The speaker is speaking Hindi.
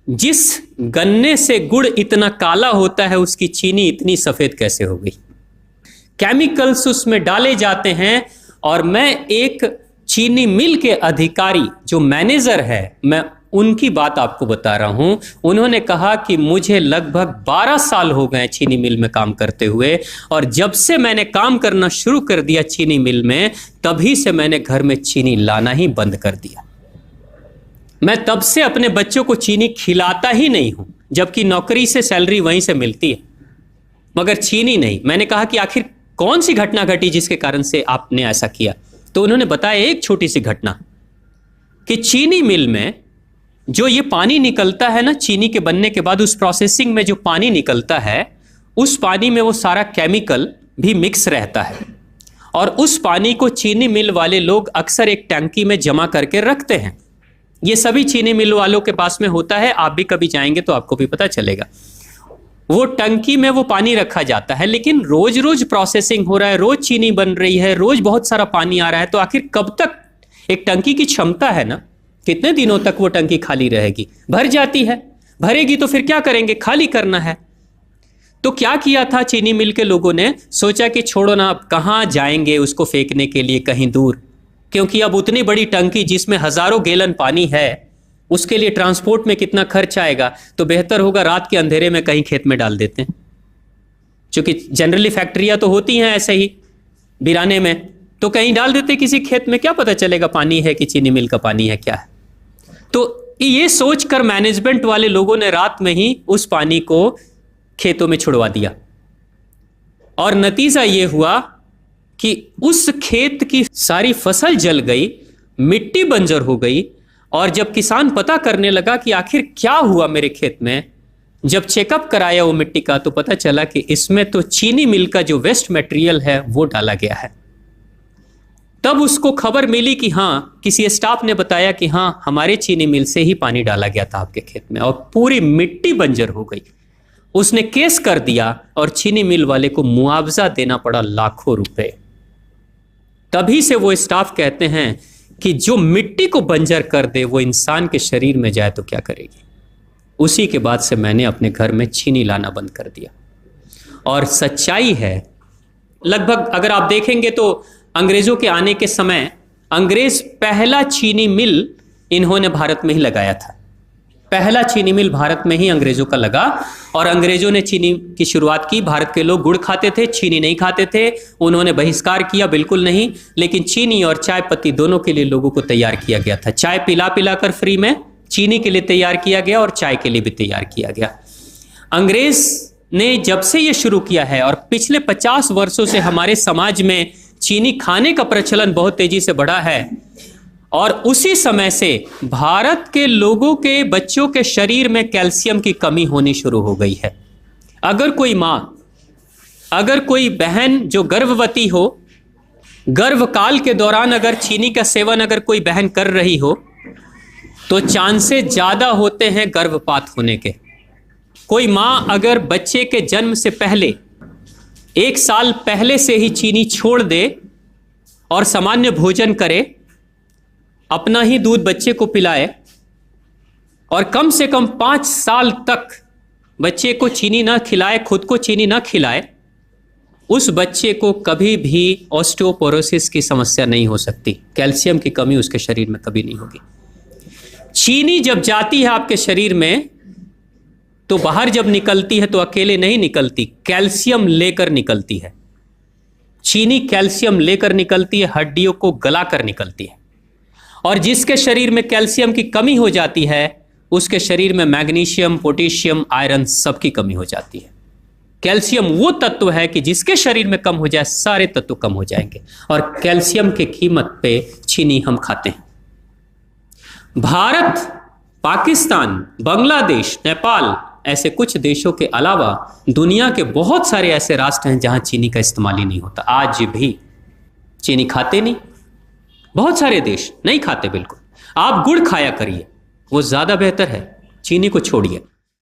जिस गन्ने से गुड़ इतना काला होता है उसकी चीनी इतनी सफेद कैसे हो गई? केमिकल्स उसमें डाले जाते हैं। और मैं एक चीनी मिल के अधिकारी जो मैनेजर है, मैं उनकी बात आपको बता रहा हूं। उन्होंने कहा कि मुझे लगभग 12 साल हो गए चीनी मिल में काम करते हुए, और जब से मैंने काम करना शुरू कर दिया चीनी मिल में, तभी से मैंने घर में चीनी लाना ही बंद कर दिया। मैं तब से अपने बच्चों को चीनी खिलाता ही नहीं हूं, जबकि नौकरी से सैलरी वहीं से मिलती है, मगर चीनी नहीं। मैंने कहा कि आखिर कौन सी घटना घटी जिसके कारण से आपने ऐसा किया? तो उन्होंने बताया एक छोटी सी घटना कि चीनी मिल में जो ये पानी निकलता है ना, चीनी के बनने के बाद उस प्रोसेसिंग में जो पानी निकलता है, उस पानी में वो सारा केमिकल भी मिक्स रहता है, और उस पानी को चीनी मिल वाले लोग अक्सर एक टंकी में जमा करके रखते हैं। ये सभी चीनी मिल वालों के पास में होता है, आप भी कभी जाएंगे तो आपको भी पता चलेगा। वो टंकी में वो पानी रखा जाता है, लेकिन रोज रोज प्रोसेसिंग हो रहा है, रोज चीनी बन रही है, रोज बहुत सारा पानी आ रहा है, तो आखिर कब तक? एक टंकी की क्षमता है ना, कितने दिनों तक वो टंकी खाली रहेगी? भर जाती है, भरेगी तो फिर क्या करेंगे? खाली करना है। तो क्या किया था चीनी मिल के लोगों ने? सोचा कि छोड़ो ना, अब कहाँ जाएंगे उसको फेंकने के लिए कहीं दूर, क्योंकि अब उतनी बड़ी टंकी जिसमें हजारों गैलन पानी है, उसके लिए ट्रांसपोर्ट में कितना खर्च आएगा, तो बेहतर होगा रात के अंधेरे में कहीं खेत में डाल देते हैं। क्योंकि जनरली फैक्ट्रियां तो होती हैं ऐसे ही बिराने में, तो कहीं डाल देते किसी खेत में, क्या पता चलेगा पानी है कि चीनी मिल का पानी है, क्या है। तो ये सोचकर मैनेजमेंट वाले लोगों ने रात में ही उस पानी को खेतों में छुड़वा दिया, और नतीजा ये हुआ कि उस खेत की सारी फसल जल गई, मिट्टी बंजर हो गई। और जब किसान पता करने लगा कि आखिर क्या हुआ मेरे खेत में, जब चेकअप कराया वो मिट्टी का, तो पता चला कि इसमें तो चीनी मिल का जो वेस्ट मटेरियल है वो डाला गया है। तब उसको खबर मिली कि हाँ, किसी स्टाफ ने बताया कि हाँ, हमारे चीनी मिल से ही पानी डाला गया था आपके खेत में, और पूरी मिट्टी बंजर हो गई। उसने केस कर दिया और चीनी मिल वाले को मुआवजा देना पड़ा लाखों रुपए। तभी से वो स्टाफ कहते हैं कि जो मिट्टी को बंजर कर दे वो इंसान के शरीर में जाए तो क्या करेगी। उसी के बाद से मैंने अपने घर में चीनी लाना बंद कर दिया। और सच्चाई है, लगभग अगर आप देखेंगे तो अंग्रेजों के आने के समय अंग्रेज पहला चीनी मिल इन्होंने भारत में ही लगाया था। पहला चीनी मिल भारत में ही अंग्रेजों का लगा, और अंग्रेजों ने चीनी की शुरुआत की। भारत के लोग गुड़ खाते थे, चीनी नहीं खाते थे। उन्होंने बहिष्कार किया, बिल्कुल नहीं, लेकिन चीनी और चाय पत्ती दोनों के लिए लोगों को तैयार किया गया था। चाय पिला पिला कर फ्री में चीनी के लिए तैयार किया गया, और चाय के लिए भी तैयार किया गया। अंग्रेज ने जब से ये शुरू किया है, और पिछले 50 वर्षों से हमारे समाज में चीनी खाने का प्रचलन बहुत तेजी से बढ़ा है, और उसी समय से भारत के लोगों के बच्चों के शरीर में कैल्शियम की कमी होनी शुरू हो गई है। अगर कोई माँ, अगर कोई बहन जो गर्भवती हो, गर्भकाल के दौरान अगर चीनी का सेवन अगर कोई बहन कर रही हो, तो चांसेस ज्यादा होते हैं गर्भपात होने के। कोई माँ अगर बच्चे के जन्म से पहले 1 साल पहले से ही चीनी छोड़ दे और सामान्य भोजन करे, अपना ही दूध बच्चे को पिलाए, और कम से कम 5 साल तक बच्चे को चीनी ना खिलाए, खुद को चीनी ना खिलाए, उस बच्चे को कभी भी ऑस्टियोपोरोसिस की समस्या नहीं हो सकती। कैल्शियम की कमी उसके शरीर में कभी नहीं होगी। चीनी जब जाती है आपके शरीर में, तो बाहर जब निकलती है तो अकेले नहीं निकलती, कैल्शियम लेकर निकलती है। चीनी कैल्शियम लेकर निकलती है, हड्डियों को गलाकर निकलती है। और जिसके शरीर में कैल्शियम की कमी हो जाती है, उसके शरीर में मैग्नीशियम, पोटेशियम, आयरन सबकी कमी हो जाती है। कैल्शियम वो तत्व है कि जिसके शरीर में कम हो जाए, सारे तत्व कम हो जाएंगे, और कैल्शियम की कीमत पे चीनी हम खाते हैं। भारत, पाकिस्तान, बांग्लादेश, नेपाल, ऐसे कुछ देशों के अलावा दुनिया के बहुत सारे ऐसे राष्ट्र हैं जहां चीनी का इस्तेमाल ही नहीं होता। आज भी चीनी खाते नहीं, बहुत सारे देश नहीं खाते बिल्कुल। आप गुड़ खाया करिए, वो ज्यादा बेहतर है, चीनी को छोड़िए।